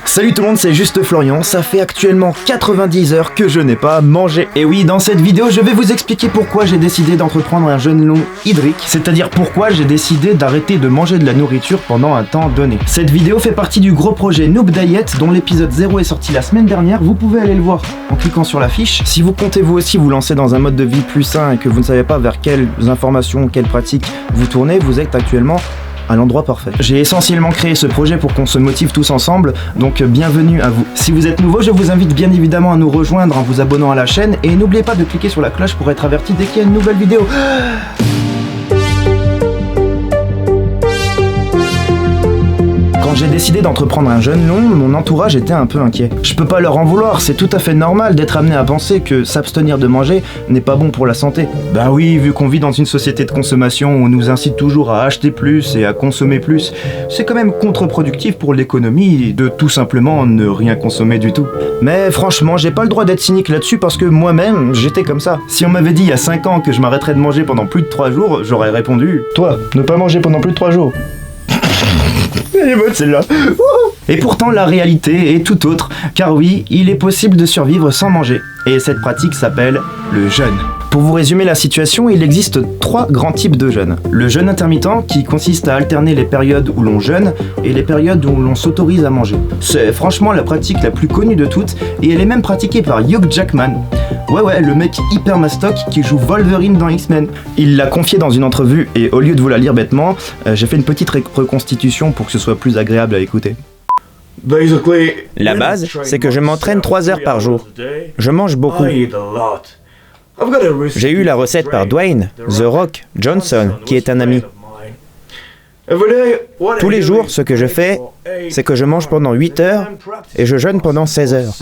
Salut tout le monde, c'est juste Florian, ça fait actuellement 90 heures que je n'ai pas mangé. Et oui, dans cette vidéo, je vais vous expliquer pourquoi j'ai décidé d'entreprendre un jeûne long hydrique, c'est-à-dire pourquoi j'ai décidé d'arrêter de manger de la nourriture pendant un temps donné. Cette vidéo fait partie du gros projet Noob Diet, dont l'épisode 0 est sorti la semaine dernière, vous pouvez aller le voir en cliquant sur la fiche. Si vous comptez vous aussi vous lancer dans un mode de vie plus sain et que vous ne savez pas vers quelles informations, quelles pratiques vous tournez, vous êtes actuellement à l'endroit parfait. J'ai essentiellement créé ce projet pour qu'on se motive tous ensemble, donc bienvenue à vous. Si vous êtes nouveau, je vous invite bien évidemment à nous rejoindre en vous abonnant à la chaîne et n'oubliez pas de cliquer sur la cloche pour être averti dès qu'il y a une nouvelle vidéo. Quand j'ai décidé d'entreprendre un jeûne long, mon entourage était un peu inquiet. Je peux pas leur en vouloir, c'est tout à fait normal d'être amené à penser que s'abstenir de manger n'est pas bon pour la santé. Bah oui, vu qu'on vit dans une société de consommation où on nous incite toujours à acheter plus et à consommer plus, c'est quand même contre-productif pour l'économie de tout simplement ne rien consommer du tout. Mais franchement, j'ai pas le droit d'être cynique là-dessus parce que moi-même, j'étais comme ça. Si on m'avait dit il y a 5 ans que je m'arrêterais de manger pendant plus de 3 jours, j'aurais répondu « Toi, ne pas manger pendant plus de 3 jours ». Elle est bonne celle-là. Et pourtant la réalité est tout autre, car oui, il est possible de survivre sans manger, et cette pratique s'appelle le jeûne. Pour vous résumer la situation, il existe 3 grands types de jeûne. Le jeûne intermittent, qui consiste à alterner les périodes où l'on jeûne et les périodes où l'on s'autorise à manger. C'est franchement la pratique la plus connue de toutes, et elle est même pratiquée par Hugh Jackman. Ouais, le mec hyper mastoc qui joue Wolverine dans X-Men. Il l'a confié dans une entrevue, et au lieu de vous la lire bêtement, j'ai fait une petite reconstitution pour que ce soit plus agréable à écouter. La base, c'est que je m'entraîne 3 heures par jour. Je mange beaucoup. J'ai eu la recette par Dwayne The Rock Johnson, qui est un ami. Tous les jours, ce que je fais, c'est que je mange pendant 8 heures et je jeûne pendant 16 heures.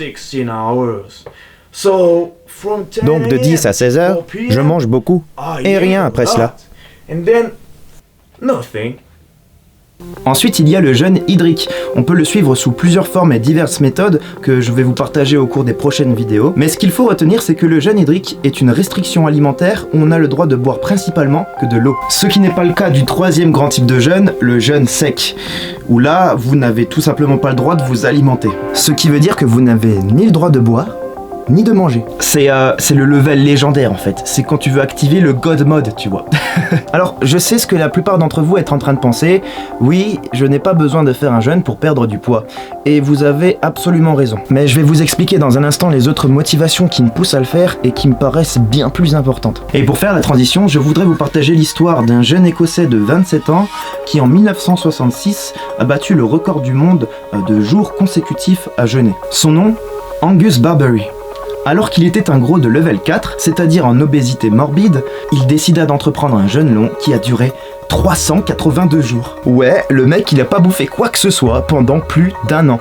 Donc de 10 à 16 heures, je mange beaucoup et rien après cela. Ensuite, il y a le jeûne hydrique. On peut le suivre sous plusieurs formes et diverses méthodes que je vais vous partager au cours des prochaines vidéos. Mais ce qu'il faut retenir, c'est que le jeûne hydrique est une restriction alimentaire où on a le droit de boire principalement que de l'eau. Ce qui n'est pas le cas du 3e grand type de jeûne, le jeûne sec, où là, vous n'avez tout simplement pas le droit de vous alimenter. Ce qui veut dire que vous n'avez ni le droit de boire, ni de manger. C'est le level légendaire en fait. C'est quand tu veux activer le God Mode, tu vois. Alors, je sais ce que la plupart d'entre vous êtes en train de penser. Oui, je n'ai pas besoin de faire un jeûne pour perdre du poids. Et vous avez absolument raison. Mais je vais vous expliquer dans un instant les autres motivations qui me poussent à le faire et qui me paraissent bien plus importantes. Et pour faire la transition, je voudrais vous partager l'histoire d'un jeune Écossais de 27 ans qui en 1966 a battu le record du monde de jours consécutifs à jeûner. Son nom, Angus Barbery. Alors qu'il était un gros de level 4, c'est-à-dire en obésité morbide, il décida d'entreprendre un jeûne long qui a duré 382 jours. Ouais, le mec il a pas bouffé quoi que ce soit pendant plus d'1 an.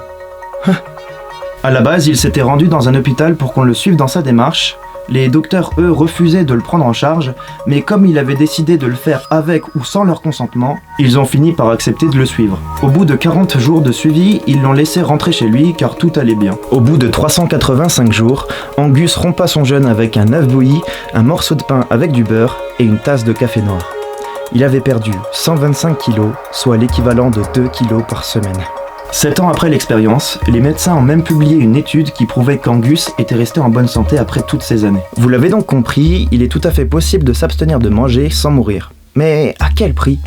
À la base, il s'était rendu dans un hôpital pour qu'on le suive dans sa démarche. Les docteurs, eux, refusaient de le prendre en charge, mais comme il avait décidé de le faire avec ou sans leur consentement, ils ont fini par accepter de le suivre. Au bout de 40 jours de suivi, ils l'ont laissé rentrer chez lui car tout allait bien. Au bout de 385 jours, Angus rompa son jeûne avec un œuf bouilli, un morceau de pain avec du beurre et une tasse de café noir. Il avait perdu 125 kilos, soit l'équivalent de 2 kilos par semaine. 7 ans après l'expérience, les médecins ont même publié une étude qui prouvait qu'Angus était resté en bonne santé après toutes ces années. Vous l'avez donc compris, il est tout à fait possible de s'abstenir de manger sans mourir. Mais à quel prix ?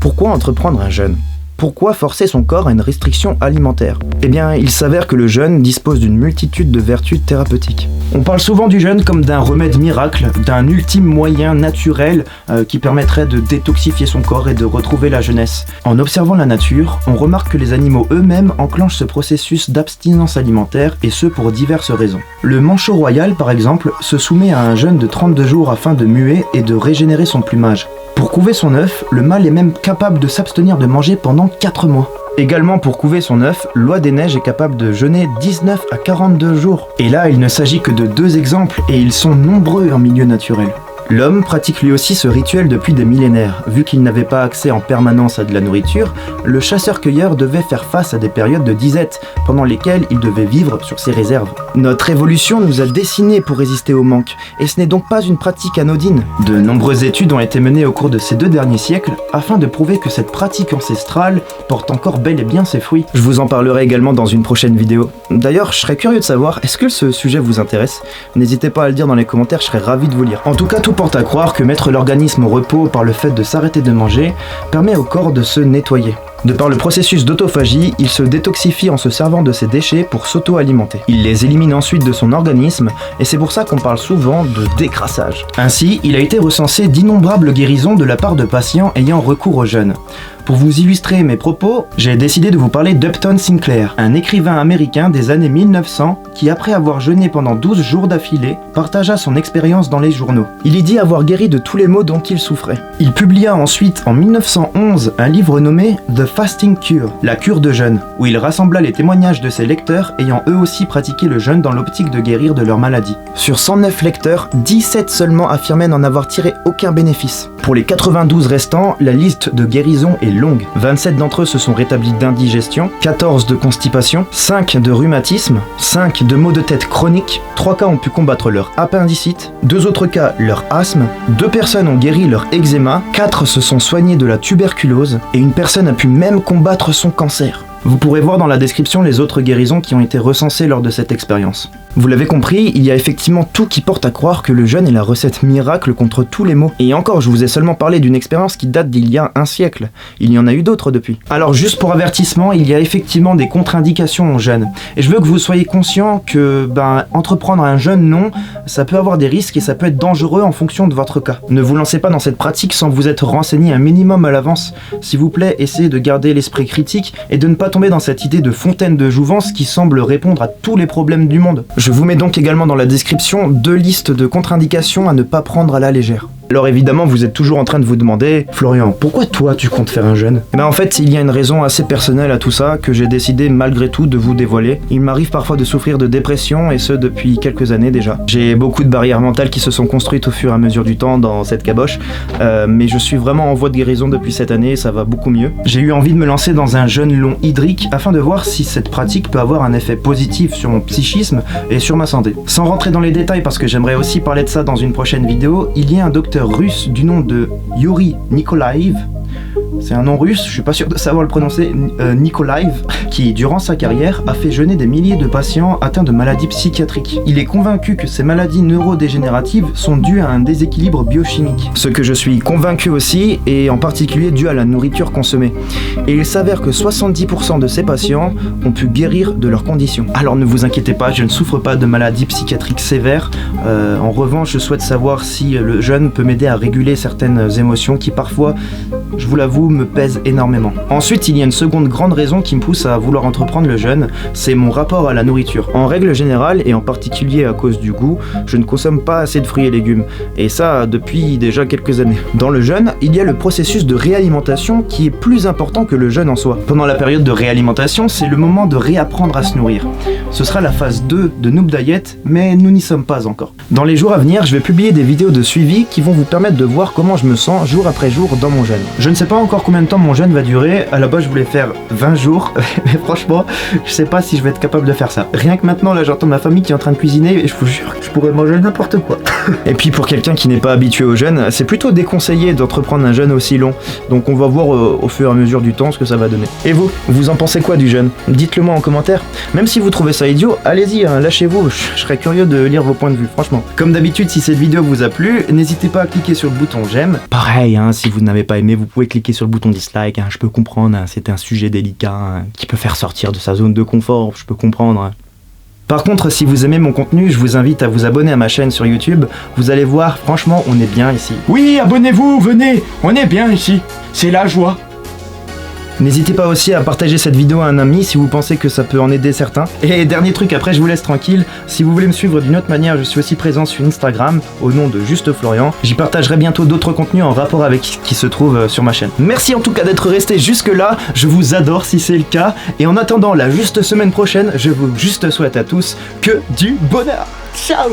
Pourquoi entreprendre un jeûne ? Pourquoi forcer son corps à une restriction alimentaire ? Eh bien, il s'avère que le jeûne dispose d'une multitude de vertus thérapeutiques. On parle souvent du jeûne comme d'un remède miracle, d'un ultime moyen naturel qui permettrait de détoxifier son corps et de retrouver la jeunesse. En observant la nature, on remarque que les animaux eux-mêmes enclenchent ce processus d'abstinence alimentaire et ce pour diverses raisons. Le manchot royal, par exemple, se soumet à un jeûne de 32 jours afin de muer et de régénérer son plumage. Pour couver son œuf, le mâle est même capable de s'abstenir de manger pendant 4 mois. Également pour couver son œuf, l'oie des neiges est capable de jeûner 19 à 42 jours. Et là, il ne s'agit que de 2 exemples, et ils sont nombreux en milieu naturel. L'homme pratique lui aussi ce rituel depuis des millénaires. Vu qu'il n'avait pas accès en permanence à de la nourriture, le chasseur-cueilleur devait faire face à des périodes de disette, pendant lesquelles il devait vivre sur ses réserves. Notre évolution nous a dessinés pour résister au manque, et ce n'est donc pas une pratique anodine. De nombreuses études ont été menées au cours de ces 2 derniers siècles, afin de prouver que cette pratique ancestrale porte encore bel et bien ses fruits. Je vous en parlerai également dans une prochaine vidéo. D'ailleurs, je serais curieux de savoir, est-ce que ce sujet vous intéresse? N'hésitez pas à le dire dans les commentaires, je serais ravi de vous lire. En tout cas, tout porte à croire que mettre l'organisme au repos par le fait de s'arrêter de manger permet au corps de se nettoyer. De par le processus d'autophagie, il se détoxifie en se servant de ses déchets pour s'auto-alimenter. Il les élimine ensuite de son organisme, et c'est pour ça qu'on parle souvent de décrassage. Ainsi, il a été recensé d'innombrables guérisons de la part de patients ayant recours au jeûne. Pour vous illustrer mes propos, j'ai décidé de vous parler d'Upton Sinclair, un écrivain américain des années 1900 qui, après avoir jeûné pendant 12 jours d'affilée, partagea son expérience dans les journaux. Il y dit avoir guéri de tous les maux dont il souffrait. Il publia ensuite en 1911 un livre nommé The Fasting Cure, la cure de jeûne, où il rassembla les témoignages de ses lecteurs ayant eux aussi pratiqué le jeûne dans l'optique de guérir de leur maladie. Sur 109 lecteurs, 17 seulement affirmaient n'en avoir tiré aucun bénéfice. Pour les 92 restants, la liste de guérison est longue. 27 d'entre eux se sont rétablis d'indigestion, 14 de constipation, 5 de rhumatisme, 5 de maux de tête chroniques, 3 cas ont pu combattre leur appendicite, 2 autres cas leur asthme, 2 personnes ont guéri leur eczéma, 4 se sont soignés de la tuberculose et une personne a pu même combattre son cancer. Vous pourrez voir dans la description les autres guérisons qui ont été recensées lors de cette expérience. Vous l'avez compris, il y a effectivement tout qui porte à croire que le jeûne est la recette miracle contre tous les maux. Et encore, je vous ai seulement parlé d'une expérience qui date d'il y a un siècle. Il y en a eu d'autres depuis. Alors juste pour avertissement, il y a effectivement des contre-indications au jeûne. Et je veux que vous soyez conscient que, entreprendre un jeûne, non, ça peut avoir des risques et ça peut être dangereux en fonction de votre cas. Ne vous lancez pas dans cette pratique sans vous être renseigné un minimum à l'avance. S'il vous plaît, essayez de garder l'esprit critique et de ne pas tomber dans cette idée de fontaine de jouvence qui semble répondre à tous les problèmes du monde. Je vous mets donc également dans la description 2 listes de contre-indications à ne pas prendre à la légère. Alors évidemment, vous êtes toujours en train de vous demander, Florian, pourquoi toi tu comptes faire un jeûne? En fait, il y a une raison assez personnelle à tout ça que j'ai décidé malgré tout de vous dévoiler. Il m'arrive parfois de souffrir de dépression et ce depuis quelques années déjà. J'ai beaucoup de barrières mentales qui se sont construites au fur et à mesure du temps dans cette caboche, mais je suis vraiment en voie de guérison depuis cette année et ça va beaucoup mieux. J'ai eu envie de me lancer dans un jeûne long hydrique afin de voir si cette pratique peut avoir un effet positif sur mon psychisme et sur ma santé. Sans rentrer dans les détails parce que j'aimerais aussi parler de ça dans une prochaine vidéo, il y a un docteur russe du nom de Yuri Nikolaev. C'est un nom russe, je suis pas sûr de savoir le prononcer, Nikolaev, qui, durant sa carrière, a fait jeûner des milliers de patients atteints de maladies psychiatriques. Il est convaincu que ces maladies neurodégénératives sont dues à un déséquilibre biochimique. Ce que je suis convaincu aussi, et en particulier dû à la nourriture consommée. Et il s'avère que 70% de ces patients ont pu guérir de leurs conditions. Alors ne vous inquiétez pas, je ne souffre pas de maladies psychiatriques sévères. En revanche, je souhaite savoir si le jeûne peut m'aider à réguler certaines émotions qui parfois, je vous l'avoue, me pèsent énormément. Ensuite, il y a une seconde grande raison qui me pousse à vouloir entreprendre le jeûne, c'est mon rapport à la nourriture. En règle générale, et en particulier à cause du goût, je ne consomme pas assez de fruits et légumes. Et ça, depuis déjà quelques années. Dans le jeûne, il y a le processus de réalimentation qui est plus important que le jeûne en soi. Pendant la période de réalimentation, c'est le moment de réapprendre à se nourrir. Ce sera la phase 2 de Noob Diet, mais nous n'y sommes pas encore. Dans les jours à venir, je vais publier des vidéos de suivi qui vont vous permettre de voir comment je me sens jour après jour dans mon jeûne. Je ne sais pas encore combien de temps mon jeûne va durer, à la base je voulais faire 20 jours, mais franchement, je sais pas si je vais être capable de faire ça. Rien que maintenant, là j'entends ma famille qui est en train de cuisiner et je vous jure que je pourrais manger n'importe quoi. Et puis pour quelqu'un qui n'est pas habitué au jeûne, c'est plutôt déconseillé d'entreprendre un jeûne aussi long, donc on va voir au fur et à mesure du temps ce que ça va donner. Et vous en pensez quoi du jeûne? Dites-le moi en commentaire. Même si vous trouvez ça idiot, allez-y, lâchez-vous, je serais curieux de lire vos points de vue, franchement. Comme d'habitude, si cette vidéo vous a plu, n'hésitez pas à cliquer sur le bouton j'aime. Pareil, si vous n'avez pas aimé, vous pouvez cliquer sur le bouton dislike, je peux comprendre, c'est un sujet délicat qui peut faire sortir de sa zone de confort, je peux comprendre. Par contre, si vous aimez mon contenu, je vous invite à vous abonner à ma chaîne sur YouTube. Vous allez voir, franchement, on est bien ici. Oui, abonnez-vous, venez, on est bien ici, c'est la joie. N'hésitez pas aussi à partager cette vidéo à un ami si vous pensez que ça peut en aider certains. Et dernier truc, après je vous laisse tranquille, si vous voulez me suivre d'une autre manière, je suis aussi présent sur Instagram au nom de Juste Florian. J'y partagerai bientôt d'autres contenus en rapport avec ce qui se trouve sur ma chaîne. Merci en tout cas d'être resté jusque là, je vous adore si c'est le cas. Et en attendant la juste semaine prochaine, je vous juste souhaite à tous que du bonheur. Ciao.